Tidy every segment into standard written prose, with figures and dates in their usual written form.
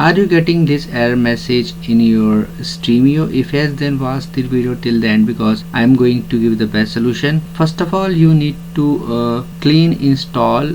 Are you getting this error message in your Stremio? If yes, then watch this video till the end because I am going to give the best solution. First of all, you need to clean install.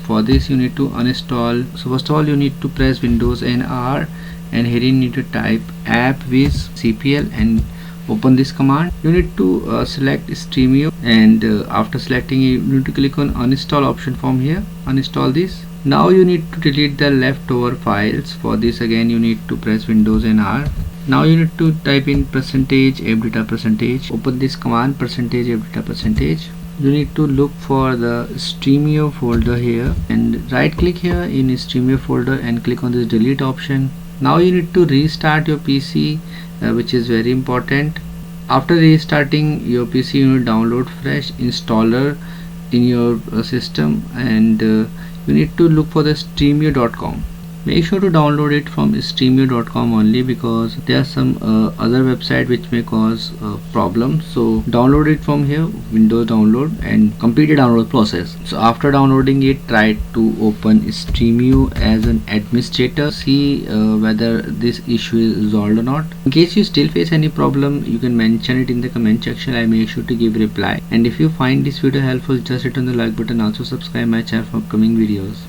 For this you need to uninstall. So first of all you need to press Windows and R, and here you need to type appwiz.cpl and open this command. You need to select Stremio, and after selecting you need to click on uninstall option from here. Uninstall this. Now you need to delete the leftover files. For this again you need to press Windows and R. Now you need to type in %appdata %. Open this command %appdata %. You need to look for the Stremio folder here and right click here in Stremio folder and click on this delete option. Now you need to restart your PC, which is very important. After restarting your PC, you need to download fresh installer in your system, and you need to look for the stremio.com. Make sure to download it from stremio.com only because there are some other website which may cause problems. So download it from here, Windows download, and complete the download process. So after downloading it, try to open Stremio as an administrator. See whether this issue is resolved or not. In case you still face any problem, you can mention it in the comment section. I make sure to give reply. And if you find this video helpful, just hit on the like button. Also subscribe my channel for upcoming videos.